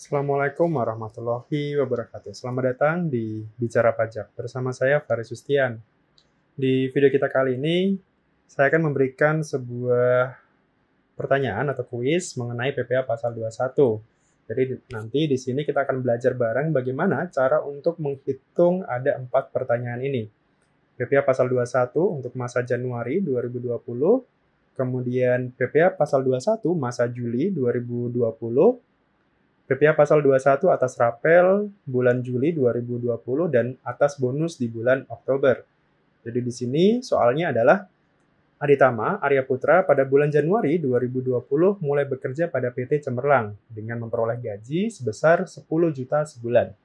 Assalamualaikum warahmatullahi wabarakatuh. Selamat datang di Bicara Pajak bersama saya Faris Sustian. Di video kita kali ini, saya akan memberikan sebuah pertanyaan atau kuis mengenai PPh pasal 21. Jadi nanti di sini kita akan belajar bareng bagaimana cara untuk menghitung ada 4 pertanyaan ini. PPh pasal 21 untuk masa Januari 2020, kemudian PPh pasal 21 masa Juli 2020, PPh pasal 21 atas rapel bulan Juli 2020 dan atas bonus di bulan Oktober. Jadi di sini soalnya adalah Aditama Arya Putra pada bulan Januari 2020 mulai bekerja pada PT Cemerlang dengan memperoleh gaji sebesar 10 juta sebulan.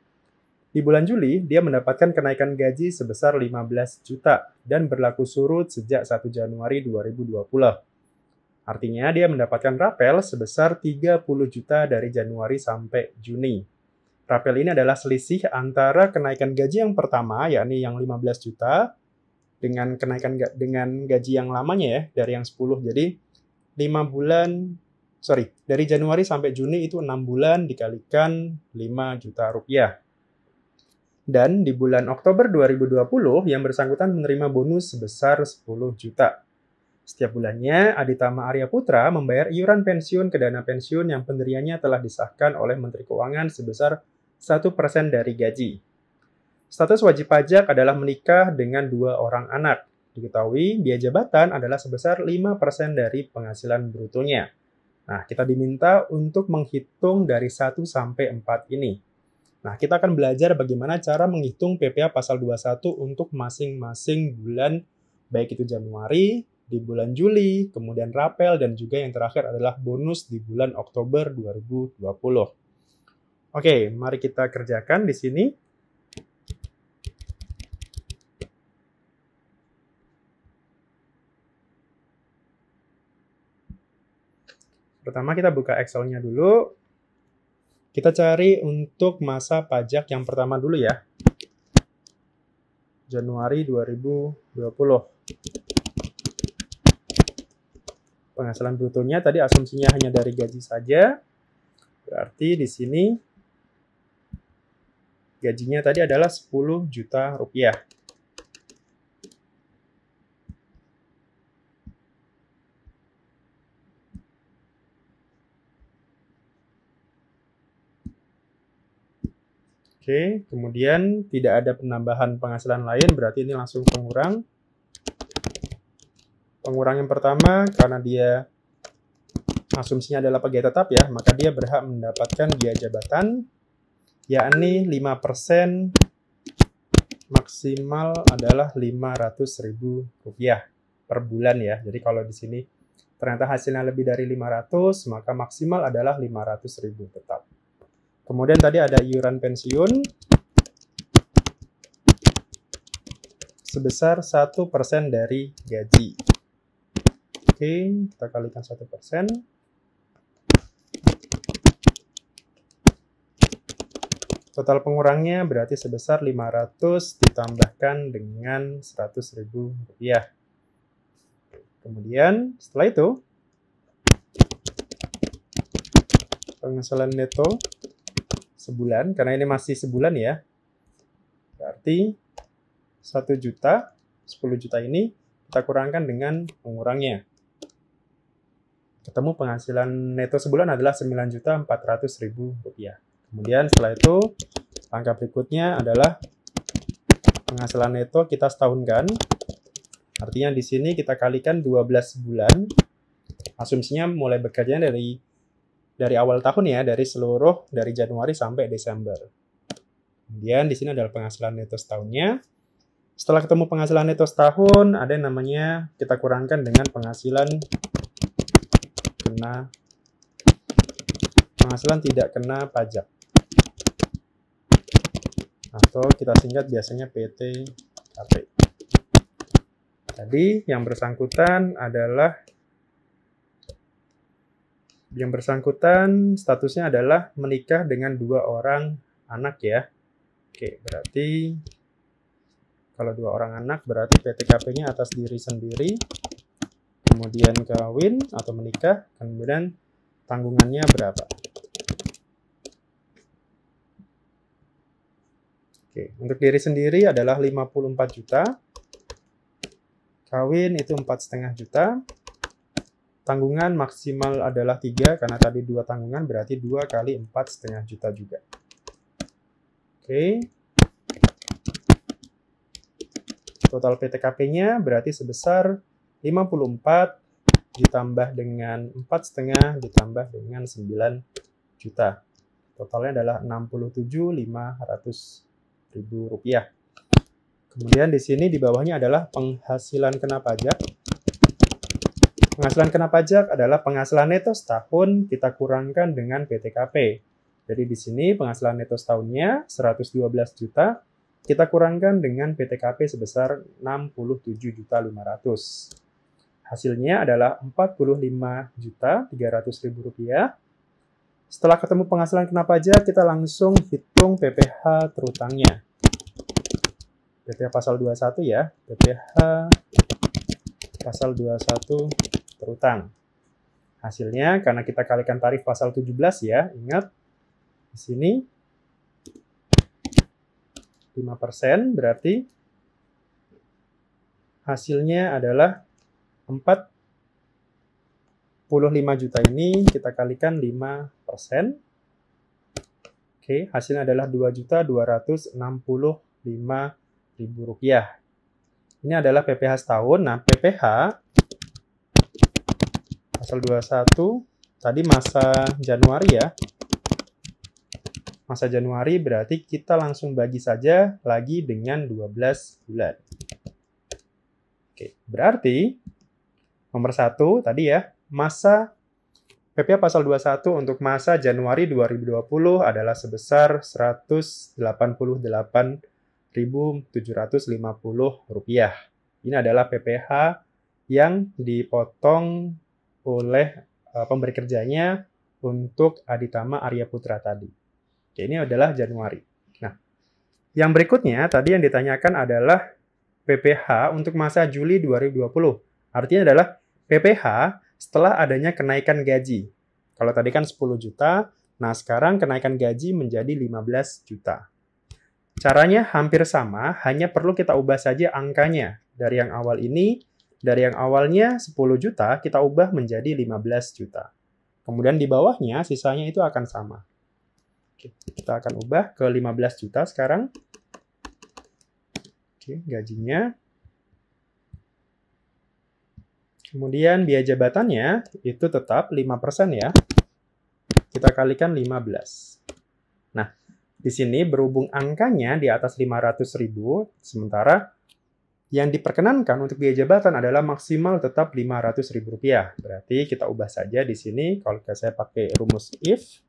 Di bulan Juli, dia mendapatkan kenaikan gaji sebesar 15 juta dan berlaku surut sejak 1 Januari 2020. Artinya dia mendapatkan rapel sebesar 30 juta dari Januari sampai Juni. Rapel ini adalah selisih antara kenaikan gaji yang pertama, yakni yang 15 juta, dengan gaji yang lamanya ya, dari yang 10. Jadi dari Januari sampai Juni itu 6 bulan dikalikan 5 juta rupiah. Dan di bulan Oktober 2020, yang bersangkutan menerima bonus sebesar 10 juta. Setiap bulannya, Aditama Arya Putra membayar iuran pensiun ke dana pensiun yang pendiriannya telah disahkan oleh Menteri Keuangan sebesar 1% dari gaji. Status wajib pajak adalah menikah dengan 2 orang anak. Diketahui, biaya jabatan adalah sebesar 5% dari penghasilan brutonya. Nah, kita diminta untuk menghitung dari 1 sampai 4 ini. Nah, kita akan belajar bagaimana cara menghitung PPh pasal 21 untuk masing-masing bulan, baik itu Januari, di bulan Juli, kemudian rapel, dan juga yang terakhir adalah bonus di bulan Oktober 2020. Oke, mari kita kerjakan di sini. Pertama kita buka Excel-nya dulu. Kita cari untuk masa pajak yang pertama dulu ya. Januari 2020. Penghasilan brutonya tadi asumsinya hanya dari gaji saja. Berarti di sini gajinya tadi adalah 10 juta rupiah. Oke, kemudian tidak ada penambahan penghasilan lain, berarti ini langsung pengurang. Pengurang yang pertama, karena dia asumsinya adalah pegawai tetap ya, maka dia berhak mendapatkan biaya jabatan, yakni 5% maksimal adalah Rp500.000 per bulan ya. Jadi kalau di sini ternyata hasilnya lebih dari 500, maka maksimal adalah Rp500.000 tetap. Kemudian tadi ada iuran pensiun sebesar 1% dari gaji. Oke, kita kalikan 1%. Total pengurangnya berarti sebesar 500 ditambahkan dengan Rp100.000. Kemudian setelah itu, penghasilan neto sebulan, karena ini masih sebulan ya, berarti 1 juta, 10 juta ini kita kurangkan dengan pengurangnya. Ketemu penghasilan neto sebulan adalah Rp9.400.000. Kemudian setelah itu, angka berikutnya adalah penghasilan neto kita setahunkan. Artinya di sini kita kalikan 12 bulan. Asumsinya mulai bekerja dari awal tahun ya, dari Januari sampai Desember. Kemudian di sini adalah penghasilan neto setahunnya. Setelah ketemu penghasilan neto setahun, ada yang namanya kita kurangkan dengan penghasilan tidak kena pajak, atau kita singkat biasanya PTKP. Tadi yang bersangkutan statusnya adalah menikah dengan 2 orang anak ya. Oke, berarti kalau 2 orang anak berarti PTKP-nya atas diri sendiri, kemudian kawin atau menikah, kemudian tanggungannya berapa. Oke, untuk diri sendiri adalah 54 juta. Kawin itu 4,5 juta. Tanggungan maksimal adalah 3, karena tadi 2 tanggungan, berarti 2 kali 4,5 juta juga. Oke. Total PTKP-nya berarti sebesar 54 ditambah dengan 4,5 ditambah dengan 9 juta. Totalnya adalah Rp67.500.000. Kemudian di sini di bawahnya adalah penghasilan kena pajak. Penghasilan kena pajak adalah penghasilan neto setahun kita kurangkan dengan PTKP. Jadi di sini penghasilan neto setahunnya 112 juta, kita kurangkan dengan PTKP sebesar 67.500. Hasilnya adalah Rp45.300.000. Setelah ketemu penghasilan kena pajak, kita langsung hitung PPh terutangnya. PPh pasal 21 ya, PPh pasal 21 terutang. Hasilnya, karena kita kalikan tarif pasal 17 ya, ingat, di sini 5% berarti hasilnya adalah 45 juta ini kita kalikan 5%. Oke, hasilnya adalah Rp2.265.000. Ini adalah PPh setahun. Nah, PPh pasal 21 tadi masa Januari ya. Masa Januari berarti kita langsung bagi saja lagi dengan 12 bulan. Oke, berarti nomor 1 tadi ya, masa PPh pasal 21 untuk masa Januari 2020 adalah sebesar Rp188.750. Ini adalah PPh yang dipotong oleh pemberi kerjanya untuk Aditama Arya Putra tadi. Oke, ini adalah Januari. Nah, yang berikutnya tadi yang ditanyakan adalah PPh untuk masa Juli 2020. Artinya adalah PPh setelah adanya kenaikan gaji. Kalau tadi kan 10 juta, nah sekarang kenaikan gaji menjadi 15 juta. Caranya hampir sama, hanya perlu kita ubah saja angkanya. Dari yang awal ini, dari yang awalnya 10 juta, kita ubah menjadi 15 juta. Kemudian di bawahnya, sisanya itu akan sama. Oke, kita akan ubah ke 15 juta sekarang. Oke, gajinya. Kemudian biaya jabatannya itu tetap 5% ya. Kita kalikan 15. Nah, di sini berhubung angkanya di atas 500.000, sementara yang diperkenankan untuk biaya jabatan adalah maksimal tetap Rp500.000. Berarti kita ubah saja di sini, kalau saya pakai rumus if,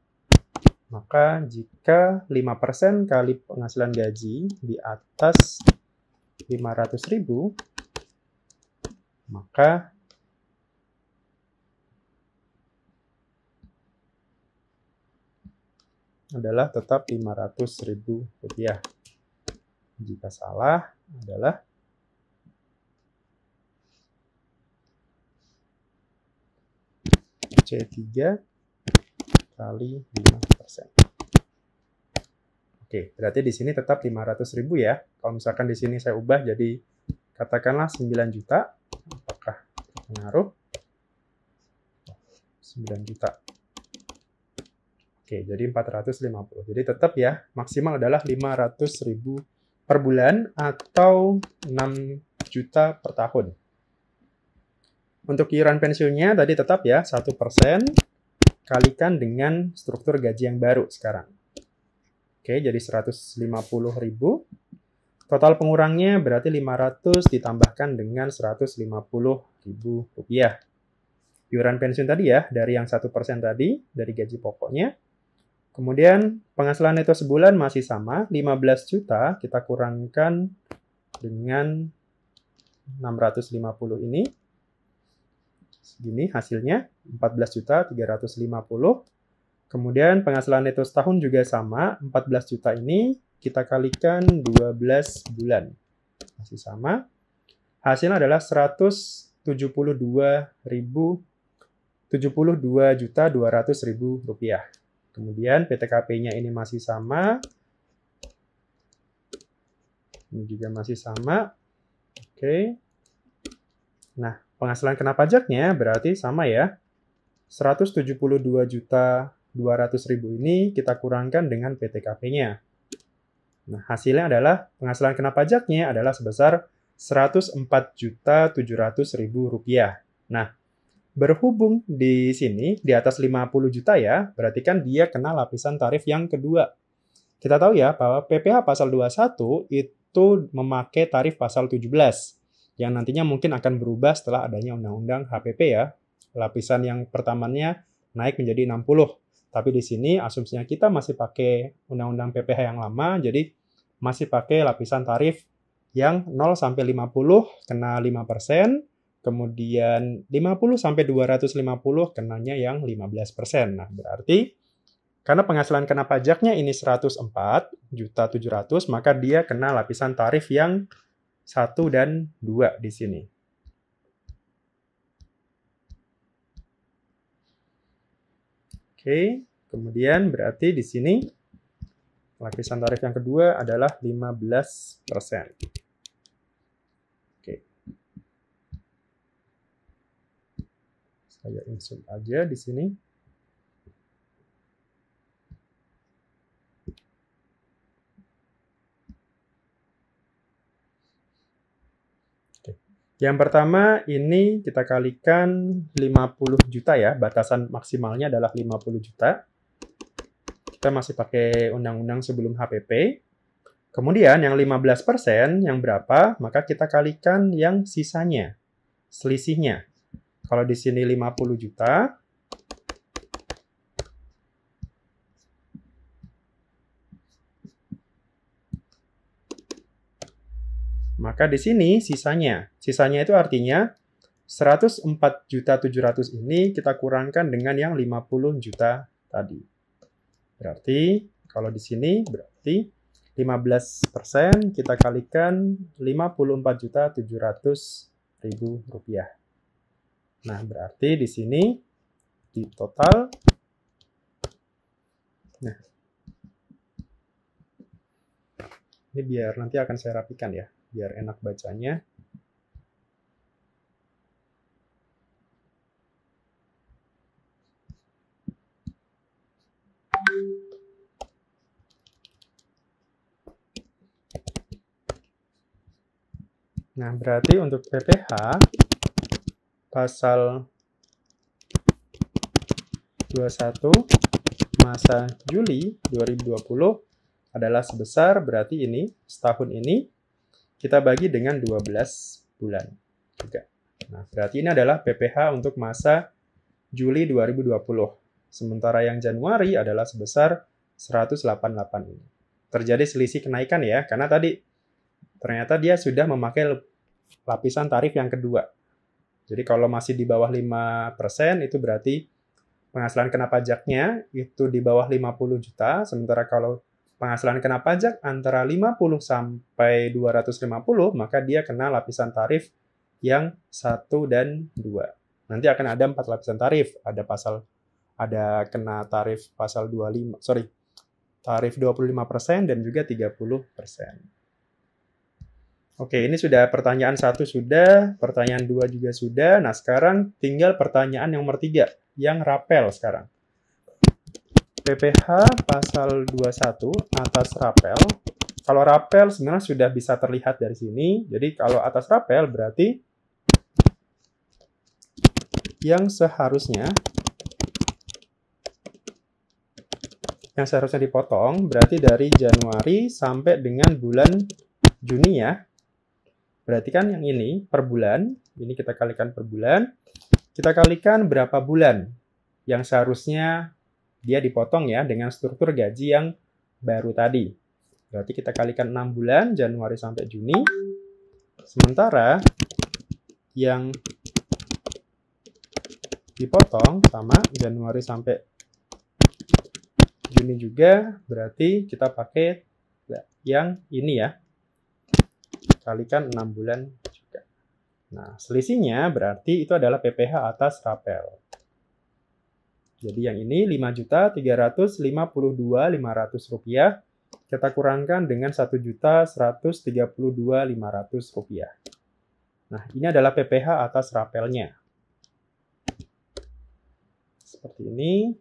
maka jika 5% kali penghasilan gaji di atas 500.000, maka adalah tetap Rp500.000. Jika salah adalah C3 kali 5%. Oke, berarti di sini tetap 500.000 ya. Kalau misalkan di sini saya ubah jadi katakanlah 9 juta, apakah pengaruh? 9 juta. Oke, jadi 450. Jadi tetap ya, maksimal adalah 500.000 per bulan atau 6 juta per tahun. Untuk iuran pensiunnya tadi tetap ya, 1% kalikan dengan struktur gaji yang baru sekarang. Oke, jadi 150.000. Total pengurangnya berarti 500 ditambahkan dengan Rp150.000. Iuran pensiun tadi ya, dari yang 1% tadi, dari gaji pokoknya. Kemudian penghasilan neto sebulan masih sama, 15 juta kita kurangkan dengan 650 ini. Segini hasilnya, 14.350. Kemudian penghasilan neto setahun juga sama, 14 juta ini kita kalikan 12 bulan. Masih sama. Hasilnya adalah Rp72.200.000. Kemudian PTKP-nya ini masih sama. Ini juga masih sama. Oke. Nah, penghasilan kena pajaknya berarti sama ya. 172.200.000 ini kita kurangkan dengan PTKP-nya. Nah, hasilnya adalah penghasilan kena pajaknya adalah sebesar Rp104.700.000. Nah, berhubung di sini di atas 50 juta ya, berarti kan dia kena lapisan tarif yang kedua. Kita tahu ya bahwa PPh pasal 21 itu memakai tarif pasal 17 yang nantinya mungkin akan berubah setelah adanya undang-undang HPP ya. Lapisan yang pertamanya naik menjadi 60. Tapi di sini asumsinya kita masih pakai undang-undang PPh yang lama, jadi masih pakai lapisan tarif yang 0 sampai 50 kena 5%, kemudian 50 sampai 250 kenanya yang 15%. Nah, berarti karena penghasilan kena pajaknya ini 104.700.000, maka dia kena lapisan tarif yang 1 dan 2 di sini. Oke, kemudian berarti di sini lapisan tarif yang kedua adalah 15%. Oke. Saya insert aja di sini. Yang pertama ini kita kalikan 50 juta ya, batasan maksimalnya adalah 50 juta. Kita masih pakai undang-undang sebelum HPP. Kemudian yang 15% yang berapa? Maka kita kalikan yang sisanya, selisihnya. Kalau di sini 50 juta, maka di sini sisanya. Sisanya itu artinya 104.700.000 ini kita kurangkan dengan yang 50 juta tadi. Berarti kalau di sini berarti 15% kita kalikan 54.700.000 rupiah. Nah, berarti di sini di total. Nah, ini biar nanti akan saya rapikan ya, biar enak bacanya. Nah, berarti untuk PPh pasal 21 masa Juli 2020 adalah sebesar, berarti ini setahun ini kita bagi dengan 12 bulan juga. Nah, berarti ini adalah PPh untuk masa Juli 2020. Sementara yang Januari adalah sebesar 188 ini. Terjadi selisih kenaikan ya, karena tadi ternyata dia sudah memakai lapisan tarif yang kedua. Jadi kalau masih di bawah 5%, itu berarti penghasilan kena pajaknya itu di bawah 50 juta, sementara kalau penghasilan kena pajak antara 50 sampai 250, maka dia kena lapisan tarif yang 1 dan 2. Nanti akan ada 4 lapisan tarif. Ada kena tarif pasal 25, tarif 25% dan juga 30%. Oke, ini sudah pertanyaan 1 sudah, pertanyaan 2 juga sudah. Nah, sekarang tinggal pertanyaan yang nomor 3, yang rapel sekarang. PPh pasal 21 atas rapel. Kalau rapel sebenarnya sudah bisa terlihat dari sini. Jadi kalau atas rapel berarti yang seharusnya dipotong berarti dari Januari sampai dengan bulan Juni ya. Berarti kan yang ini per bulan, ini kita kalikan per bulan, kita kalikan berapa bulan yang seharusnya dia dipotong ya dengan struktur gaji yang baru tadi. Berarti kita kalikan 6 bulan, Januari sampai Juni. Sementara yang dipotong sama Januari sampai Juni juga, berarti kita pakai yang ini ya. Kalikan 6 bulan juga. Nah, selisihnya berarti itu adalah PPh atas rapel. Jadi yang ini 5.352.500 rupiah. kita kurangkan dengan Rp1.132.500. Nah, ini adalah PPh atas rapelnya. Seperti ini.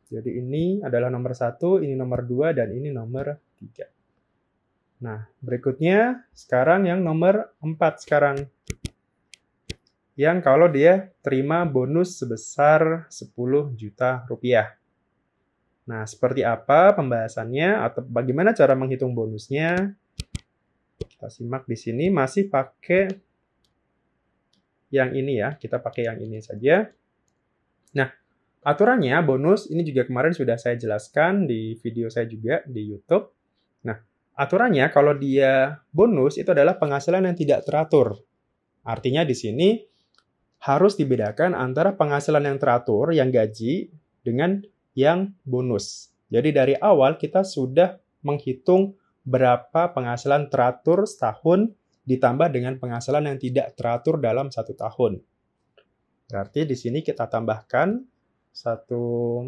Jadi ini adalah nomor 1, ini nomor 2, dan ini nomor 3. Nah, berikutnya sekarang yang nomor 4 sekarang. Yang kalau dia terima bonus sebesar Rp10 juta. Nah, seperti apa pembahasannya atau bagaimana cara menghitung bonusnya? Kita simak di sini masih pakai yang ini ya, kita pakai yang ini saja. Nah, aturannya bonus ini juga kemarin sudah saya jelaskan di video saya juga di YouTube. Nah, aturannya kalau dia bonus itu adalah penghasilan yang tidak teratur. Artinya di sini harus dibedakan antara penghasilan yang teratur, yang gaji, dengan yang bonus. Jadi dari awal kita sudah menghitung berapa penghasilan teratur setahun ditambah dengan penghasilan yang tidak teratur dalam 1 tahun. Berarti di sini kita tambahkan satu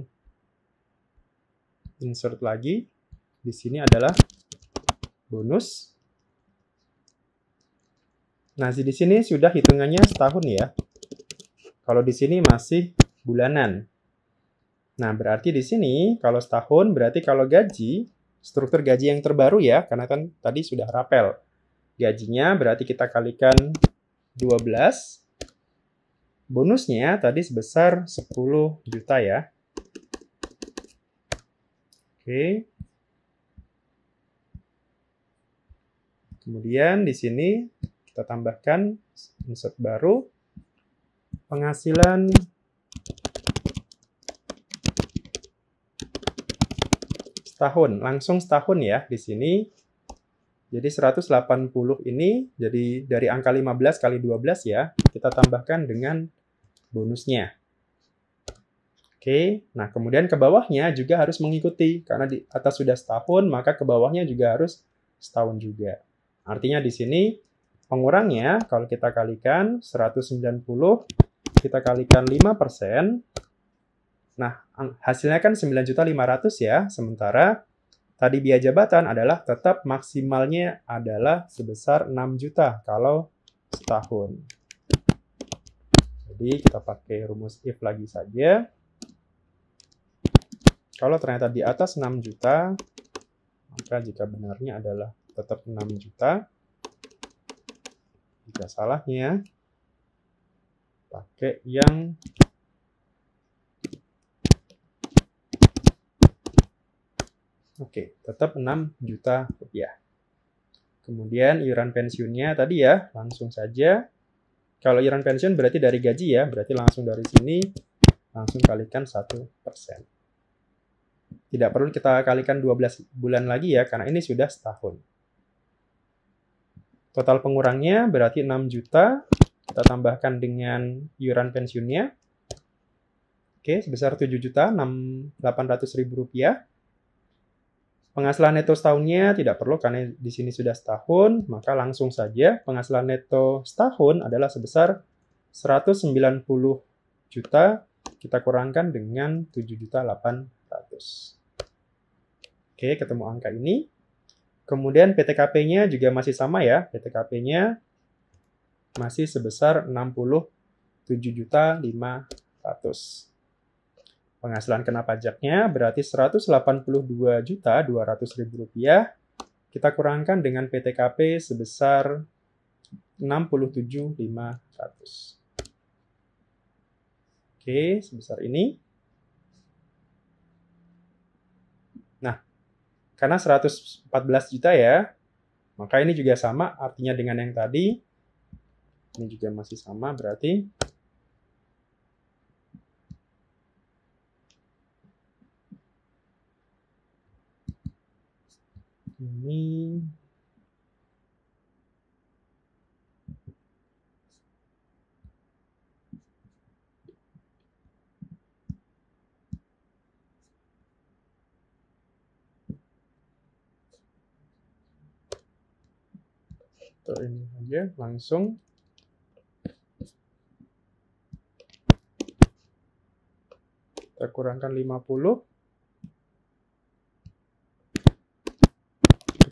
insert lagi. Di sini adalah bonus. Nah, di sini sudah hitungannya setahun ya. Kalau di sini masih bulanan. Nah, berarti di sini kalau setahun, berarti kalau gaji, struktur gaji yang terbaru ya, karena kan tadi sudah rapel. Gajinya berarti kita kalikan 12. Bonusnya tadi sebesar 10 juta ya. Oke. Kemudian di sini kita tambahkan insert baru. Penghasilan setahun, langsung setahun ya di sini. Jadi 180 ini, jadi dari angka 15 kali 12 ya, kita tambahkan dengan bonusnya. Oke, nah kemudian ke bawahnya juga harus mengikuti. Karena di atas sudah setahun, maka ke bawahnya juga harus setahun juga. Artinya di sini pengurangnya, kalau kita kalikan 190, kita kalikan 5%. Nah, hasilnya kan 9.500.000 ya, sementara tadi biaya jabatan adalah tetap maksimalnya adalah sebesar 6 juta kalau setahun. Jadi kita pakai rumus if lagi saja. Kalau ternyata di atas 6 juta, maka jika benarnya adalah tetap 6 juta. Jika salahnya, pakai yang oke, tetap 6 juta rupiah. Kemudian iuran pensiunnya tadi ya, langsung saja. Kalau iuran pensiun berarti dari gaji ya, berarti langsung dari sini, langsung kalikan 1%. Tidak perlu kita kalikan 12 bulan lagi ya, karena ini sudah setahun. Total pengurangnya berarti 6 juta, kita tambahkan dengan iuran pensiunnya. Oke, sebesar 7.800.000 rupiah. Penghasilan neto setahunnya tidak perlu karena di sini sudah setahun, maka langsung saja penghasilan neto setahun adalah sebesar 190 juta, kita kurangkan dengan 7.800.000. Oke, ketemu angka ini. Kemudian PTKP-nya juga masih sama ya, PTKP-nya masih sebesar 67.500.000. Penghasilan kena pajaknya berarti Rp182.200.000. Kita kurangkan dengan PTKP sebesar 67.500. Oke, sebesar ini. Nah, karena 114 juta ya, maka ini juga sama artinya dengan yang tadi. Ini juga masih sama berarti ini aja langsung kita kurangkan 50.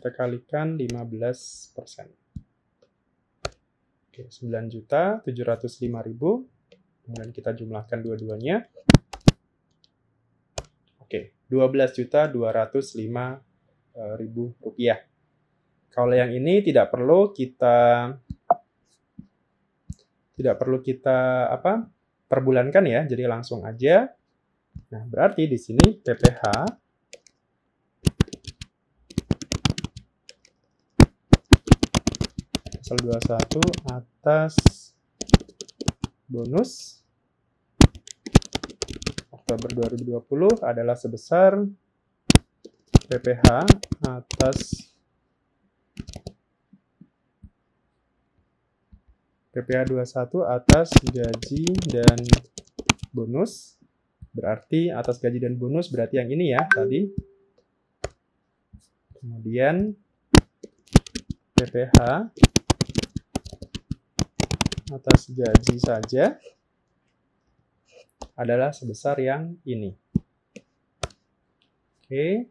kita kalikan 15%. Oke, 9.705.000. Kemudian kita jumlahkan dua-duanya. Oke, 12.205.000 rupiah. Kalau yang ini tidak perlu kita perbulankan ya, jadi langsung aja. Nah, berarti di sini PPH pasal 21 atas bonus Oktober 2020 adalah sebesar PPH atas PPH 21 atas gaji dan bonus. Berarti atas gaji dan bonus berarti yang ini ya tadi. Kemudian PPH atas gaji saja adalah sebesar yang ini. Oke.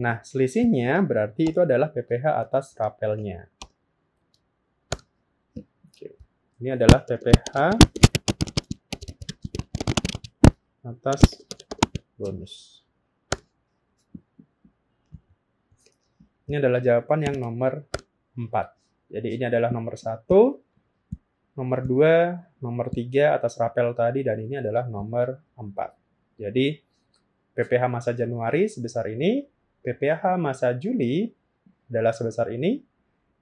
Nah, selisihnya berarti itu adalah PPH atas rapelnya. Oke. Ini adalah PPH atas bonus. Ini adalah jawaban yang nomor 4. Jadi ini adalah nomor 1, nomor 2, nomor 3 atas rapel tadi, dan ini adalah nomor 4. Jadi PPH masa Januari sebesar ini, PPH masa Juli adalah sebesar ini,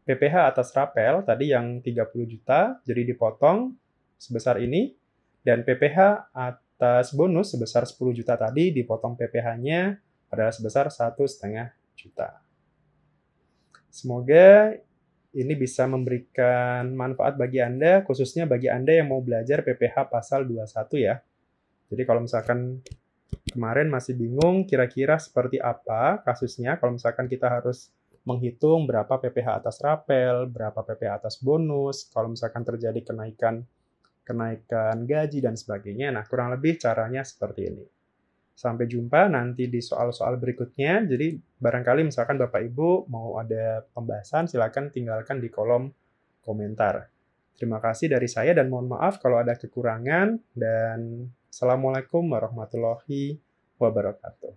PPH atas rapel tadi yang 30 juta, jadi dipotong sebesar ini, dan PPH atas bonus sebesar 10 juta tadi dipotong PPH-nya adalah sebesar 1,5 juta. Semoga ini bisa memberikan manfaat bagi Anda, khususnya bagi Anda yang mau belajar PPH pasal 21 ya. Jadi kalau misalkan kemarin masih bingung kira-kira seperti apa kasusnya, kalau misalkan kita harus menghitung berapa PPH atas rapel, berapa PPH atas bonus, kalau misalkan terjadi kenaikan gaji dan sebagainya. Nah, kurang lebih caranya seperti ini. Sampai jumpa nanti di soal-soal berikutnya. Jadi barangkali misalkan Bapak Ibu mau ada pembahasan, silakan tinggalkan di kolom komentar. Terima kasih dari saya dan mohon maaf kalau ada kekurangan, dan Assalamualaikum warahmatullahi wabarakatuh.